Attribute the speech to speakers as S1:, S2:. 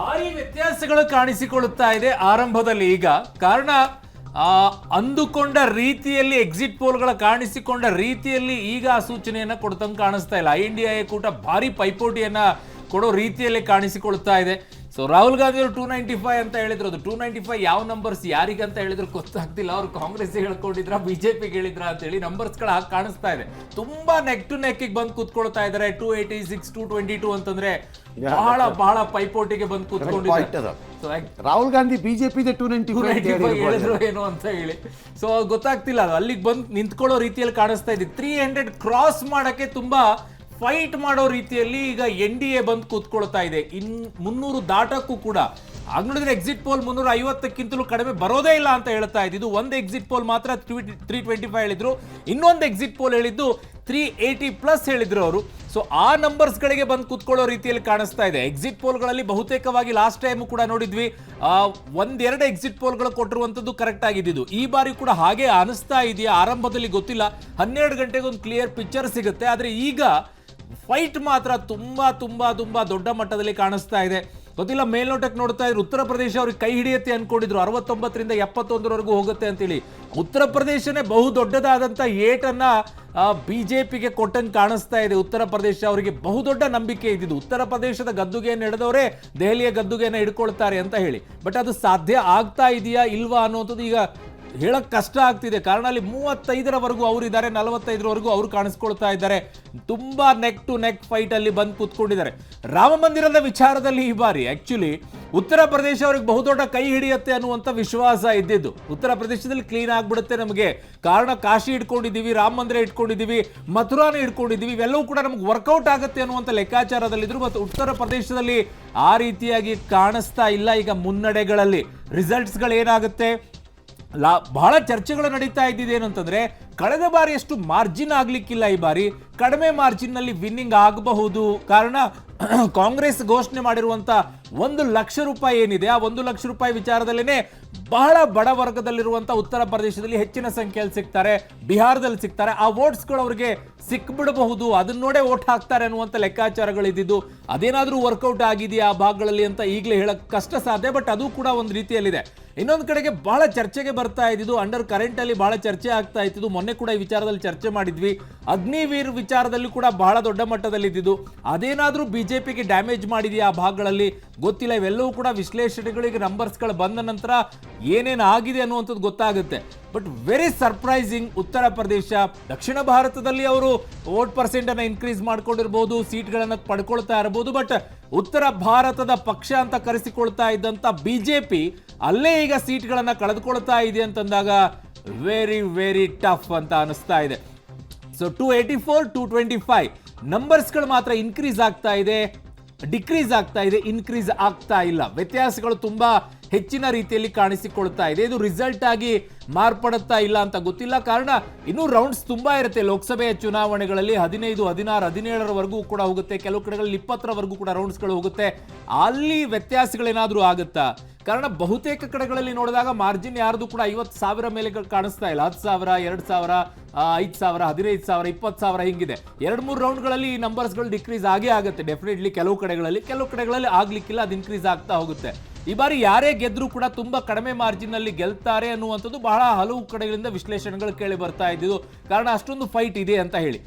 S1: ಭಾರಿ ವ್ಯತ್ಯಾಸಗಳು ಕಾಣಿಸಿಕೊಳ್ಳುತ್ತಾ ಇದೆ ಆರಂಭದಲ್ಲಿ. ಈಗ ಕಾರಣ ಅಂದುಕೊಂಡ ರೀತಿಯಲ್ಲಿ ಎಕ್ಸಿಟ್ ಪೋಲ್ಗಳ ಕಾಣಿಸಿಕೊಂಡ ರೀತಿಯಲ್ಲಿ ಈಗ ಆ ಸೂಚನೆಯನ್ನ ಕೊಡ್ತಂಗೆ ಕಾಣಿಸ್ತಾ ಇಲ್ಲ. INDIA ಕೂಟ ಭಾರಿ ಪೈಪೋಟಿಯನ್ನ ಕೊಡೋ ರೀತಿಯಲ್ಲಿ ಕಾಣಿಸಿಕೊಳ್ತಾ ಇದೆ. ಸೊ ರಾಹುಲ್ ಗಾಂಧಿ ಅವರು 295 ಅಂತ ಹೇಳಿದ್ರು. ಅದು 295 ಯಾವ ನಂಬರ್ಸ್ ಯಾರಿಗಂತ ಹೇಳಿದ್ರು ಗೊತ್ತಾಗ್ತಿಲ್ಲ. ಅವ್ರು ಕಾಂಗ್ರೆಸ್ ಹೇಳ್ಕೊಂಡಿದ್ರ ಬಿಜೆಪಿಗೆ ಹೇಳಿದ್ರ ಅಂತ ಹೇಳಿ ನಂಬರ್ಸ್ಗಳು ಹಾಗೆ ಕಾಣಿಸ್ತಾ ಇದೆ. ತುಂಬಾ ನೆಕ್ ಟು ನೆಕ್ ಬಂದು ಕೂತ್ಕೊಳ್ತಾ ಇದಾರೆ. 286 222 ಅಂತಂದ್ರೆ ಬಹಳ ಬಹಳ ಪೈಪೋಟಿಗೆ ಬಂದು ಕೂತ್ಕೊಂಡಿದ್ದಾರೆ.
S2: ರಾಹುಲ್ ಗಾಂಧಿ ಬಿಜೆಪಿ 295
S1: ಹೇಳಿದ್ರು ಏನು ಅಂತ ಹೇಳಿ. ಸೊ ಗೊತ್ತಾಗ್ತಿಲ್ಲ, ಅದು ಅಲ್ಲಿಗೆ ಬಂದು ನಿಂತ್ಕೊಳ್ಳೋ ರೀತಿಯಲ್ಲಿ ಕಾಣಿಸ್ತಾ ಇದೆ. 300 ಕ್ರಾಸ್ ಮಾಡಕ್ಕೆ ತುಂಬಾ ಫೈಟ್ ಮಾಡೋ ರೀತಿಯಲ್ಲಿ ಈಗ NDA ಬಂದು ಕೂತ್ಕೊಳ್ತಾ ಇದೆ. 300 ದಾಟಕ್ಕೂ ಕೂಡ ನೋಡಿದ್ರೆ ಎಕ್ಸಿಟ್ ಪೋಲ್ 350ಕ್ಕಿಂತಲೂ ಕಡಿಮೆ ಬರೋದೇ ಇಲ್ಲ ಅಂತ ಹೇಳ್ತಾ ಇದ್ದು. ಒಂದು ಎಕ್ಸಿಟ್ ಪೋಲ್ ಮಾತ್ರ 325 ಹೇಳಿದ್ರು, ಇನ್ನೊಂದು ಎಕ್ಸಿಟ್ ಪೋಲ್ ಹೇಳಿದ್ದು 380+ ಹೇಳಿದ್ರು ಅವರು. ಸೊ ಆ ನಂಬರ್ಸ್ಗಳಿಗೆ ಬಂದು ಕೂತ್ಕೊಳ್ಳೋ ರೀತಿಯಲ್ಲಿ ಕಾಣಿಸ್ತಾ ಇದೆ. ಎಕ್ಸಿಟ್ ಪೋಲ್ಗಳಲ್ಲಿ ಬಹುತೇಕವಾಗಿ ಲಾಸ್ಟ್ ಟೈಮ್ ಕೂಡ ನೋಡಿದ್ವಿ, ಒಂದೆರಡು ಎಕ್ಸಿಟ್ ಪೋಲ್ಗಳು ಕೊಟ್ಟಿರುವಂತದ್ದು ಕರೆಕ್ಟ್ ಆಗಿದ್ದು. ಈ ಬಾರಿ ಕೂಡ ಹಾಗೆ ಅನಿಸ್ತಾ ಇದೆಯಾ ಆರಂಭದಲ್ಲಿ ಗೊತ್ತಿಲ್ಲ. 12 ಗಂಟೆಗೆ ಒಂದು ಕ್ಲಿಯರ್ ಪಿಕ್ಚರ್ ಸಿಗುತ್ತೆ. ಆದ್ರೆ ಈಗ ಫೈಟ್ ಮಾತ್ರ ತುಂಬಾ ತುಂಬಾ ತುಂಬಾ ದೊಡ್ಡ ಮಟ್ಟದಲ್ಲಿ ಕಾಣಿಸ್ತಾ ಇದೆ. ಗೊತ್ತಿಲ್ಲ, ಮೇಲ್ನೋಟಕ್ಕೆ ನೋಡ್ತಾ ಇದ್ರು ಉತ್ತರ ಪ್ರದೇಶ ಅವ್ರಿಗೆ ಕೈ ಹಿಡಿಯುತ್ತೆ ಅನ್ಕೊಂಡಿದ್ರು. 69ರಿಂದ 71ವರೆಗೂ ಹೋಗುತ್ತೆ ಅಂತೇಳಿ. ಉತ್ತರ ಪ್ರದೇಶನೇ ಬಹು ದೊಡ್ಡದಾದಂತ ಏಟನ್ನ ಬಿಜೆಪಿಗೆ ಕೊಟ್ಟಂಗೆ ಕಾಣಿಸ್ತಾ ಇದೆ. ಉತ್ತರ ಪ್ರದೇಶ ಅವರಿಗೆ ಬಹುದೊಡ್ಡ ನಂಬಿಕೆ ಇದ್ದಿದ್ದು. ಉತ್ತರ ಪ್ರದೇಶದ ಗದ್ದುಗೆಯನ್ನು ಹಿಡಿದವರೇ ದೆಹಲಿಯ ಗದ್ದುಗೆಯನ್ನು ಹಿಡ್ಕೊಳ್ತಾರೆ ಅಂತ ಹೇಳಿ. ಬಟ್ ಅದು ಸಾಧ್ಯ ಆಗ್ತಾ ಇದೆಯಾ ಇಲ್ವಾ ಅನ್ನೋಂಥದ್ದು ಈಗ ಹೇಳಕ್ ಕಷ್ಟ ಆಗ್ತಿದೆ. ಕಾರಣ ಅಲ್ಲಿ 35ರವರೆಗೂ ಅವರು ಇದ್ದಾರೆ, 45ರವರೆಗೂ ಅವರು ಕಾಣಿಸ್ಕೊಳ್ತಾ ಇದ್ದಾರೆ. ತುಂಬಾ ನೆಕ್ ಟು ನೆಕ್ ಫೈಟ್ ಅಲ್ಲಿ ಬಂದು ಕೂತ್ಕೊಂಡಿದ್ದಾರೆ. ರಾಮ ಮಂದಿರದ ವಿಚಾರದಲ್ಲಿ ಈ ಬಾರಿ ಆಕ್ಚುಲಿ ಉತ್ತರ ಪ್ರದೇಶ ಅವ್ರಿಗೆ ಬಹುದೊಡ್ಡ ಕೈ ಹಿಡಿಯುತ್ತೆ ಅನ್ನುವಂಥ ವಿಶ್ವಾಸ ಇದ್ದಿದ್ದು. ಉತ್ತರ ಪ್ರದೇಶದಲ್ಲಿ ಕ್ಲೀನ್ ಆಗ್ಬಿಡುತ್ತೆ ನಮಗೆ, ಕಾರಣ ಕಾಶಿ ಇಟ್ಕೊಂಡಿದ್ದೀವಿ, ರಾಮ ಮಂದಿರ ಇಟ್ಕೊಂಡಿದ್ದೀವಿ, ಮಥುರಾನ ಇಟ್ಕೊಂಡಿದ್ದೀವಿ, ಇವೆಲ್ಲವೂ ಕೂಡ ನಮ್ಗೆ ವರ್ಕೌಟ್ ಆಗುತ್ತೆ ಅನ್ನುವಂಥ ಲೆಕ್ಕಾಚಾರದಲ್ಲಿದ್ರು. ಮತ್ತು ಉತ್ತರ ಪ್ರದೇಶದಲ್ಲಿ ಆ ರೀತಿಯಾಗಿ ಕಾಣಿಸ್ತಾ ಇಲ್ಲ. ಈಗ ಮುನ್ನಡೆಗಳಲ್ಲಿ ರಿಸಲ್ಟ್ಸ್ಗಳು ಏನಾಗುತ್ತೆ, ಬಹಳ ಚರ್ಚೆಗಳು ನಡೀತಾ ಇದ್ದಿದ್ದು ಏನಂತಂದ್ರೆ ಕಳೆದ ಬಾರಿ ಅಷ್ಟು ಮಾರ್ಜಿನ್ ಆಗ್ಲಿಕ್ಕಿಲ್ಲ, ಈ ಬಾರಿ ಕಡಿಮೆ ಮಾರ್ಜಿನ್ ನಲ್ಲಿ ವಿನ್ನಿಂಗ್ ಆಗಬಹುದು. ಕಾರಣ ಕಾಂಗ್ರೆಸ್ ಘೋಷಣೆ ಮಾಡಿರುವಂತ 1 ಲಕ್ಷ ರೂಪಾಯಿ ಏನಿದೆ, ಆ 1 ಲಕ್ಷ ರೂಪಾಯಿ ವಿಚಾರದಲ್ಲೇನೆ ಬಹಳ ಬಡ ವರ್ಗದಲ್ಲಿರುವಂತ ಉತ್ತರ ಪ್ರದೇಶದಲ್ಲಿ ಹೆಚ್ಚಿನ ಸಂಖ್ಯೆಯಲ್ಲಿ ಸಿಗ್ತಾರೆ, ಬಿಹಾರದಲ್ಲಿ ಸಿಗ್ತಾರೆ. ಆ ವೋಟ್ಸ್ಗಳು ಅವ್ರಿಗೆ ಸಿಕ್ಬಿಡಬಹುದು, ಅದನ್ನ ನೋಡೇ ವೋಟ್ ಹಾಕ್ತಾರೆ ಅನ್ನುವಂಥ ಲೆಕ್ಕಾಚಾರಗಳಿದ್ದು. ಅದೇನಾದ್ರೂ ವರ್ಕೌಟ್ ಆಗಿದೆಯಾ ಆ ಭಾಗಗಳಲ್ಲಿ ಅಂತ ಈಗಲೇ ಹೇಳಕ್ ಕಷ್ಟ ಸಾಧ್ಯ. ಬಟ್ ಅದು ಕೂಡ ಒಂದು ರೀತಿಯಲ್ಲಿದೆ. ಇನ್ನೊಂದು ಕಡೆಗೆ ಬಹಳ ಚರ್ಚೆಗೆ ಬರ್ತಾ ಇದ್ದು, ಅಂಡರ್ ಕರೆಂಟ್ ಅಲ್ಲಿ ಬಹಳ ಚರ್ಚೆ ಆಗ್ತಾ ಇತ್ತು. ಮೊನ್ನೆ ಕೂಡ ಈ ವಿಚಾರದಲ್ಲಿ ಚರ್ಚೆ ಮಾಡಿದ್ವಿ. ಅಗ್ನಿವೀರ್ ವಿಚಾರದಲ್ಲಿ ಕೂಡ ಬಹಳ ದೊಡ್ಡ ಮಟ್ಟದಲ್ಲಿ ಇದ್ದಿದ್ದು. ಅದೇನಾದ್ರೂ ಬಿಜೆಪಿಗೆ ಡ್ಯಾಮೇಜ್ ಮಾಡಿದೆಯಾ ಆ ಭಾಗಗಳಲ್ಲಿ ಗೊತ್ತಿಲ್ಲ. ಇವೆಲ್ಲವೂ ಕೂಡ ವಿಶ್ಲೇಷಣೆಗಳಿಗೆ ನಂಬರ್ಸ್ಗಳು ಬಂದ ನಂತರ ಏನೇನು ಆಗಿದೆ ಅನ್ನುವಂಥದ್ದು ಗೊತ್ತಾಗುತ್ತೆ. But very surprising, Uttar Pradesh. ದಕ್ಷಿಣ ಭಾರತದಲ್ಲಿ ಅವರು ವೋಟ್ ಪರ್ಸೆಂಟ್ ಅನ್ನ ಇನ್ಕ್ರೀಸ್ ಮಾಡ್ಕೊಂಡಿರ್ಬೋದು, ಸೀಟ್ಗಳನ್ನು ಪಡ್ಕೊಳ್ತಾ ಇರಬಹುದು. ಬಟ್ ಉತ್ತರ ಭಾರತದ ಪಕ್ಷ ಅಂತ ಕರೆಸಿಕೊಳ್ತಾ ಇದ್ದಂತ ಬಿಜೆಪಿ ಅಲ್ಲೇ ಈಗ ಸೀಟ್ಗಳನ್ನ ಕಳೆದುಕೊಳ್ತಾ ಇದೆ ಅಂತಂದಾಗ ವೆರಿ ವೆರಿ ಟಫ್ ಅಂತ ಅನಿಸ್ತಾ ಇದೆ. ಸೊ 284 225 ನಂಬರ್ಸ್ಗಳು ಮಾತ್ರ ಇನ್ಕ್ರೀಸ್ ಆಗ್ತಾ ಇದೆ, ಡಿಕ್ರೀಸ್ ಆಗ್ತಾ ಇದೆ, ಇನ್ಕ್ರೀಸ್ ಆಗ್ತಾ ಇಲ್ಲ. ವ್ಯತ್ಯಾಸಗಳು ತುಂಬಾ ಹೆಚ್ಚಿನ ರೀತಿಯಲ್ಲಿ ಕಾಣಿಸಿಕೊಳ್ತಾ ಇದೆ. ಇದು ರಿಸಲ್ಟ್ ಆಗಿ ಮಾರ್ಪಡುತ್ತಾ ಇಲ್ಲ ಅಂತ ಗೊತ್ತಿಲ್ಲ. ಕಾರಣ ಇನ್ನೂ ರೌಂಡ್ಸ್ ತುಂಬಾ ಇರುತ್ತೆ. ಲೋಕಸಭೆಯ ಚುನಾವಣೆಗಳಲ್ಲಿ 15, 16, 17ರವರೆಗೂ ಕೂಡ ಹೋಗುತ್ತೆ. ಕೆಲವು ಕಡೆಗಳಲ್ಲಿ 20ರವರೆಗೂ ಕೂಡ ರೌಂಡ್ಸ್ಗಳು ಹೋಗುತ್ತೆ. ಅಲ್ಲಿ ವ್ಯತ್ಯಾಸಗಳೇನಾದ್ರೂ ಆಗುತ್ತಾ? ಕಾರಣ ಬಹುತೇಕ ಕಡೆಗಳಲ್ಲಿ ನೋಡಿದಾಗ ಮಾರ್ಜಿನ್ ಯಾರ್ದು ಕೂಡ 50,000 ಮೇಲೆ ಕಾಣಿಸ್ತಾ ಇಲ್ಲ. 10,000, 2,000, 5,000, 15,000, 20,000 ಹಿಂಗಿದೆ. 2-3 ರೌಂಡ್ಗಳಲ್ಲಿ ಈ ನಂಬರ್ಸ್ಗಳು ಡಿಕ್ರೀಸ್ ಆಗೇ ಆಗುತ್ತೆ ಡೆಫಿನೆಟ್ಲಿ. ಕೆಲವು ಕಡೆಗಳಲ್ಲಿ ಆಗ್ಲಿಕ್ಕಿಲ್ಲ, ಅದು ಇನ್ಕ್ರೀಸ್ ಆಗ್ತಾ ಹೋಗುತ್ತೆ. ಈ ಬಾರಿ ಯಾರೇ ಗೆದ್ರೂ ಕೂಡ ತುಂಬಾ ಕಡಿಮೆ ಮಾರ್ಜಿನ್ ನಲ್ಲಿ ಗೆಲ್ತಾರೆ ಅನ್ನುವಂಥದ್ದು ಬಹಳ ಹಲವು ಕಡೆಗಳಿಂದ ವಿಶ್ಲೇಷಣೆಗಳು ಕೇಳಿ ಬರ್ತಾ ಇದ್ದು. ಕಾರಣ ಅಷ್ಟೊಂದು ಫೈಟ್ ಇದೆ ಅಂತ ಹೇಳಿ.